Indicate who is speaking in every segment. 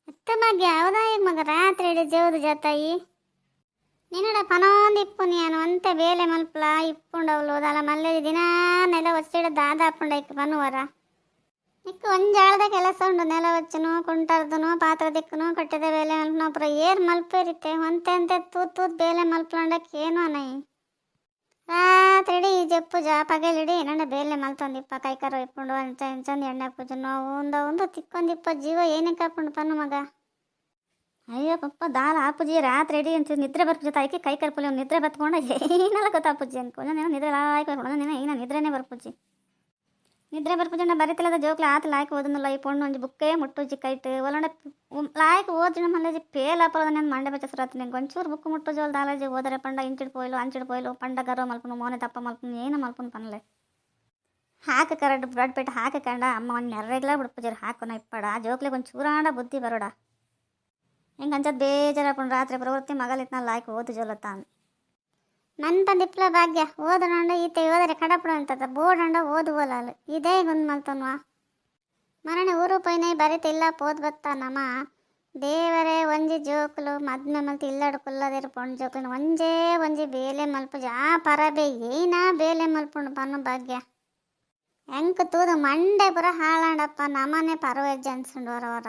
Speaker 1: ಅತ್ತ ಮಗ ಅವದಾಯ ಮಗ ರಾತ್ರಿ ಇಡೀ ಜೋದು ಜತಾಯಿ ನಿನ್ನಡ ಪನೊಂದು ನಾನು ಅಂತೆ ಬೇಲೆ ಮಲ್ಪಲ ಇಪ್ಪುಂಡವಳು ಅಲ್ಲ ಮಲ್ಲೆ ದಿನ ನೆಲ ಒಚ್ಚಿಡ ದಾದಾಪುಂಡ ಇಕ್ಕ ಬನ್ನುವರ ಇಕ್ಕ ಒಂಜಾಳದ ಕೆಲಸ ಉಂಡು ನೆಲ ಒಚ್ಚನು ಕುಂಟರ್ದನು ಪಾತ್ರ ದಿಕ್ಕನು ಕಟ್ಟಿದ ಬೇಲೆ ಮಲ್ಪನ ಒಬ್ಬರ ಏರ್ ಮಲ್ಪೇರಿತ್ತೆ ಒಂತೆ ಅಂತೆ ತೂತ್ ತೂತ್ ಬೇಲೆ ಮಲ್ಪಲಂಡಕ್ಕೆ ಏನು ಅನೈ ರಾತ್ರಿ ಇಡೀ ಜಪ್ಪು ಪಗಲಿಡಿ ನನ್ನ ಬೇಲೆ ಮಲ್ತೊಂದಿಪ್ಪ ಕೈಕರು ಇಪ್ಪುಂಡು ಚಂದ ಎಣ್ಣೆ ಪೂಜೆ ನೋವು ಒಂದು ತಿಕ್ಕೊಂದಿಪ್ಪ ಜೀವ ಏನಕ್ಕೆ ಹಾಕೊಂಡು ಪನ್ನು ಮಗ ಅಯ್ಯೋ ಪಪ್ಪ ದಾಲ್ ಆಪುಜಿ ರಾತ್ರಿ ಇಡೀ ಅಂತ ನಿದ್ರೆ ಬರ್ಪುಜಿ ತಾಯ್ಕೆ ಕೈ ಕರ್ಪುಲಿ ನಿದ್ರೆ ಬತ್ಕೊಂಡು ಏನಲ್ಲ ಗೊತ್ತಾಪುಜಿ ಅನ್ಕೊಂಡು ನಾನು ನಿದ್ರೆ ಲಾಯ್ಕೊಂಡು ನೀನು ಏನ ನಿದ್ರೆನೇ ಬರ್ಪುಜಿ ನಿದ್ರೆ ಬರ್ಪುಜಿ ನಾ ಬರೀತಿಲ್ಲದ ಜೋಕ್ಲ ಆತ ಲಾಯ್ಕೆ ಓದನಲ್ಲ ಈ ಪೊಣ್ಣು ಒಂಜಿ ಬುಕ್ಕೇ ಮುಟ್ಟುಜಿ ಕೈಟ್ ಒಲಂಡ ಲಾಯ್ಕೆ ಓದಿನ ಮಲ್ಲಜಿ ಪೇಲ್ ಆಪದ ನಾನು ಮಂಡೆ ಬಚ್ಚಸ್ರಾತ್ ನಂಗೆ ಒಂಚೂರು ಬುಕ್ ಮುಟ್ಟುಜೋಲ್ ದಾಲಾಜಿ ಓದರೆ ಪಂಡ ಇಂಚಿಡ್ ಪೋಯ್ಲು ಅಂಚಿಡ್ ಪೋಯ್ಲು ಪಂಡ ಗರೋ ಮಲ್ಪನು ಮೋನೆ ತಪ್ಪ ಮಲ್ಪನು ಏನು ಮಲ್ಪನು ಪನ್ಲೆ ಹಾಕ ಕರಡ್ ಬ್ರೆಡ್ ಪೇಟ್ ಹಾಕಂಡ ಅಮ್ಮ ಒಂದು ನೆರ್ರೆಗ್ಲ ಬಿಡ್ಪುಜರು ಹಾಕೋನ ಇಪ್ಪಡ ಜೋಕ್ಲಿಗೆ ಒಂದು ಚೂರಾಂಡ ಬುದ್ಧಿ ಬರೋಡ ಹೆಂಗೆ ಅಂಚದ್ ಬೇಜಾರಪ್ಪ ರಾತ್ರಿ ಪ್ರವೃತ್ತಿ ಮಗಲಿತ್ನ ಲಾಯ್ಕೆ ಓದು ಜೋಲತ್ತ ಮನ್ಪಂದಿಪ್ಲ ಭಾಗ್ಯ ಓದನಂಡ ಈತೆ ಓದರೆ ಕಡಪಡ ಅಂತದ ಬೋರ್ಡಂಡ ಓದುವಲ್ಲ ಇದೇ ಗುಂದ್ ಮಲ್ತನ್ವಾ ಮರಣೆ ಊರು ಪೈನೆ ಬರಿತಿಲ್ಲ ಪೋದ್ ಬತ್ತ ನಮ ದೇವರೇ ಒಂಜಿ ಜೋಕುಲು ಮದ್ಮೆ ಮಲ್ತಿ ಇಲ್ಲಡು ಕುಲ್ಲದಿರು ಪೊಂಡು ಜೋಕುಲು ಒಂಜಿ ಬೇಲೆ ಮಲ್ಪುಜ ಆ ಪರಬೆ ಏನಾ ಬೇಲೆ ಮಲ್ಪುಂಡು ಪನ್ನು ಭಾಗ್ಯ ಹೆಂಗೆ ತೂದು ಮಂಡೆ ಪುರ ಹಾಳಾಂಡಪ್ಪ ನಮನೆ ಪರವೆಜ್ಜ ಅನ್ಸುಂಡು ಹೊರ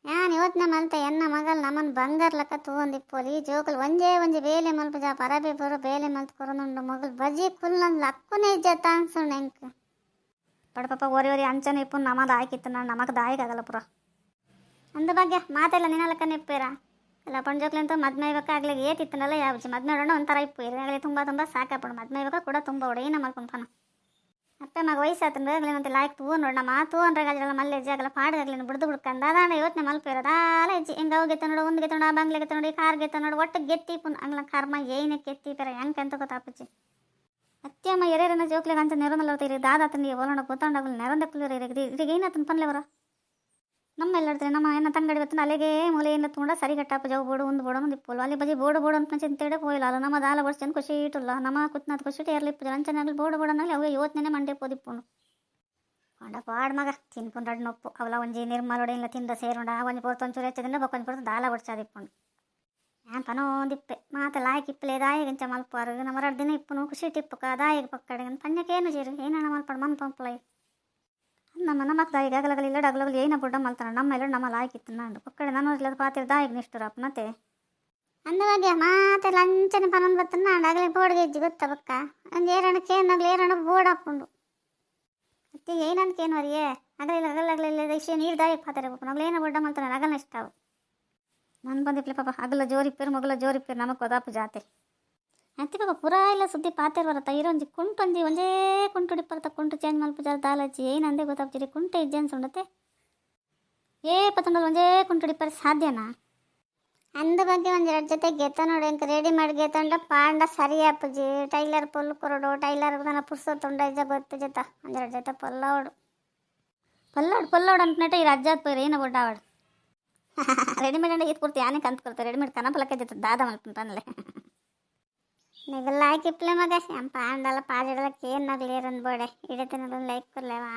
Speaker 1: ಯಾನ್ ಇವತ್ತನೇ ಮಲ್ತೆ ಎನ್ನ ಮಗಲ್ ನಮನ್ ಬಂಗಾರ ಲೆಕ್ಕ ತೂಂದಿಪ್ಪೋಲಿ ಜೋಕುಲು ಒಂಜಿ ಬೇಲೆ ಮಲ್ಪುಜ ಪರಬೆ ಪುರ ಬೇಲೆ ಮಲ್ತು ಕೊರನುಂಡು ಮಗಲ್ ಬಜಿ ಕುಲ್ಲೊಂದು ಲಕ್ಕುನೇ ಇಜ್ಜತ್ತ ಅನ್ಸುಂಡು ಹೆಂಗೆ ಪಡಪಪ್ಪ ಓರಿ ಅಂಚನೆ ಇಪ್ಪು ನಮ್ಮದು ಆಯ್ಕಿತ್ತು ನಾನು ನಮಗೆ ದಾಯಿಗಾಗಲ್ಲ ಪುರ ಅಂದ ಭಾಗ್ಯ ಮಾತೆಲ್ಲ ನಿನ್ನಲಕ್ಕ ನಿಪ್ಪೇರ ಎಲ್ಲ ಪಂಜೋಕ್ಲಿಂತ ಮದ್ಮೆ ಬೇಕಾಗ್ಲಿ ಏತಿತ್ತನಲ್ಲ ಯಾವಜಿ ಮದ್ಮೆ ನೋಡೋಣ ಒಂಥರ ಇಪ್ಪು ಇರಾಗಲಿ ತುಂಬ ಸಾಕಾಪಡು ಮದ್ಮೆ ಬೇಕಾ ಕೂಡ ತುಂಬ ಒಡೆಯಿನ ಮಲ್ಕೊಂತಾನ ಅಪ್ಪ ಮಗ ವಯಸ್ಸಾತನ ಬೇಗಲಿ ಮತ್ತೆ ಲಾಯ್ಕ್ ತೂ ನೋಡ ನಮ್ಮ ತೂ ಅನ್ರಾಗಲ್ಲ ಮಲ್ಲೆ ಹೆಜ್ಜಾಗಲ್ಲ ಪಾಡದಾಗ್ಲಿ ಬಿಡ್ದು ಬಿಡ್ಕಂದ ಅದಾಣ ಯೋಚನೆ ಮಲ್ಪೇರದಾಲ ಹೆಜ್ಜೆ ಹಿಂಗೆ ಹೋಗಿತ್ತ ನೋಡು ಒಂದು ಗೆತ್ತ ನೋಡು ಆ ಬಂಗ್ಲೆ ಗೆತ್ತ ನೋಡಿ ಕಾರ್ ಗೆತ್ತ ನೋಡು ಒಟ್ಟು ಗೆತ್ತಿ ಪುನ್ ಅಂಗ್ಲ ಕರ್ಮ ಏನಕ್ಕೆ ಎತ್ತಿ ಪೇರ ಹೆಂಗೆ ಅಂತ ಗೊತ್ತಾಪಚ್ಚಿ ಅತ್ಯಮ್ಮ ಎರೇರನ ಜೋಕ್ಲಿಗೆ ಅಂತ ನೆರೊಂದಲ್ಲ ತೀರಿ ದಾದಾತನಿಗೆ ಒಲೋಣ ಗೊತ್ತಾಂಡಾಗಲು ನೆರಂದಕ್ಕಲು ಇರಿಗೆ ಏನತ್ತನ ಪನ್ಲೆವರ ನಮ್ಮ ಎಲ್ಲಾಡ್ತಾರೆ ನಮ್ಮ ಏನ ತಂಗಡಿ ಬತ್ತನ ಅಲ್ಲಿಗೆ ಮೂಲೆ ಏನ ತಗೊಂಡ ಸರಿ ಕಟ್ಟಪ್ಪ ಜವು ಬೋಡು ಒಂದು ಬೋಡು ಒಂದು ಇಪ್ಪಲು ಅಲ್ಲಿ ಬಜಿ ಬೋಡು ಅಂತ ಚಿಂತೆಡೆ ಹೋಯಿಲ್ಲ ಅಲ್ಲ ನಮ್ಮ ದಾಲ ಬಡ್ಸ್ ಜನ ಖುಷಿ ಇಟ್ಟಲ್ಲ ನಮ್ಮ ಕುತ್ನಾದ ಖುಷಿ ಏರ್ಲಿಪ್ಪ ಅಂಚನಾಗಲಿ ಬೋಡನಾಗಲಿ ಅವಾಗ ಯೋಚನೆ ಮಂಡೆ ಪೋದಿಪ್ಪುಂಡು ಪಾಡ ಪಾಡ್ ಮಗ ತಿನ್ಕೊಂಡು ರಡ್ ನೊಪ್ಪು ಅವಲ ಒಂಜಿ ನಿರ್ಮಲೋಡೆ ಇಲ್ಲ ತಿಂದ ಸೇರೋಣ ಒಂಜಿ ಪೊರ್ತು ಒಂಚೂರು ಹೆಚ್ಚದಿಂದ ಬೊಕ್ಕೊಂಜಿ ಪೊರ್ತು ದಾಲ ಬಡ್ಸಾದಿಪ್ಪುಂಡು ನಾನು ಪನೋಂದಿಪ್ಪೆ ಮಾತ ಲಾಯ್ಕ್ ಇಪ್ಪಲೆ ದಾಯಿಗಂಚ ಮಲ್ಪಾರು ನಮ್ಮ 2 ದಿನ ಇಪ್ಪನು ಖುಷಿ ಟಿಪ್ಪುಕ ದಾಯಿಗೆ ಪಕ್ಕಡೆ ಪಂಜಕ್ಕೇನು ಜೀರು ಏನಣ್ಣ ಮಲ್ಪಡು ಮನ್ ಪಂಪ್ಲೈ ನಮ್ಮ ದಾಯಿಗೆ ಆಗಲಾಗಲಿ ಇಲ್ಲ ಡಗಲಾಗಲಿ ಏನ ಬುಡ್ಡ ಮಲ್ತಾನ ನಮ್ಮ ಎಲ್ಲ ನಮ್ಮ ಲಾಯ್ಕಿತ್ತು ನಾನು ಪಕ್ಕಡೆ ನಾನು ಇಲ್ಲದ ಪಾತಿರ ದಾಯಿಗೆ ನಿಷ್ಠುರಪ್ಪ ಮತ್ತೆ ಅಂದವಾಗಿ ಮಾತೆ ಲಂಚನೆ ಪನೊಂದು ಬತ್ತನ ಡಗಲಿ ಬೋರ್ಡ್ಗೆ ಇಜ್ಜಿ ಗೊತ್ತ ಬಕ್ಕ ಒಂದು ಏರಣಕ್ಕೆ ಏನಾಗಲಿ ಏರಣ ಬೋರ್ಡ್ ಹಾಕೊಂಡು ಮತ್ತೆ ಏನಂತಕೇನು ಅವರಿಗೆ ಅಗಲಿಲ್ಲ ಇಷ್ಟೇ ನೀರು ದಾಯಿಗೆ ಪಾತಾರೆ ನಗಲು ಏನೋ ಬುಡ್ಡ ಮಲ್ತಾನೆ ಅಗಲ ಇಷ್ಟ ಅವು ನಾನು ಬಂದಿಪ್ಲೆ ಪಾಪ ಅಗಲ ಜೋರಿಪ್ಪೇರು ಮಗಲ ಜೋರಿಪ್ಪೇರು ನಮಗೆ ಕೊದಾಪು ಜಾತೆ ಅಂತೆ ಪಾಪ ಪುರಾ ಇಲ್ಲ ಸುದ್ದಿ ಪಾತೇರು ಬರತ್ತ ಇರೋಂಜಿ ಕುಂಟೊಂಜಿ ಒಂಜೇ ಕುಂಟು ಡಿಪ್ಪರ್ತ ಕುಂಟು ಚೇಂಜ್ ಮಲ್ಪು ಜಾಲ ದಾಲಜ್ಜಿ ಏನಂದೇ ಗೊತ್ತಾಗ್ತಿರಿ ಕುಂಟೆ ಇಜ್ಜೆ ಅನ್ಸುಂಡತ್ತೆ ಪತ್ತೊಂಡಲ್ಲಿ ಒಂಜೇ ಕುಂಟು ಡಿಪ್ಪರ್ ಸಾಧ್ಯನಾ ಅಂದ ಬಗ್ಗೆ ಒಂದು 2 ಜೊತೆ ಗೆತ್ತ ನೋಡಿ ಹೆಂಗೆ ರೆಡಿ ಮಾಡಿ ಗೆತ್ತಂಡ ಪಾಂಡ ಸರಿ ಅಪ್ಪಜಿ ಟೈಲರ್ ಪೊಲ್ ಕೊರಡು ಟೈಲರ್ ನನ್ನ ಪುರ್ಸೊತ್ತುಂಡ ಇಜ್ಜ ಗೊತ್ತು ಜೊತೆ 1 ಜೊತೆ ಪಲ್ಲೋಡು ಅಂತ ನೆಟ್ಟ ಈ ರಾಜ್ಯದ ಪೈರ ಏನೋ ಬೊಡ್ಡಾವಾಡು ರೆಡಿಮೇಡ್ ಅಂಡ ಇದು ಕೊಡ್ತೀವಿ ಯಾನೇ ಕಂತು ಕೊಡ್ತಾರೆ ರೆಡಿಮೇಡ್ ಕನಪಲಕ್ಕೆ ಜೊತೆ ದಾದ ಮಲ್ಪಂತಾನಲ್ಲೇ ನಿಗಲ್ಲ ಹಾಕಿಪ್ಲೆ ಮಗ ಪಾಂಡಲ್ಲ ಪಾಜಡಲ್ಲ ಕೇನ್ ನಗ್ಲೇರನ್ ಬೋಡೆ ಇಡತಿನ ಲೈಕ್ ಕೊರ್ಲೇವಾ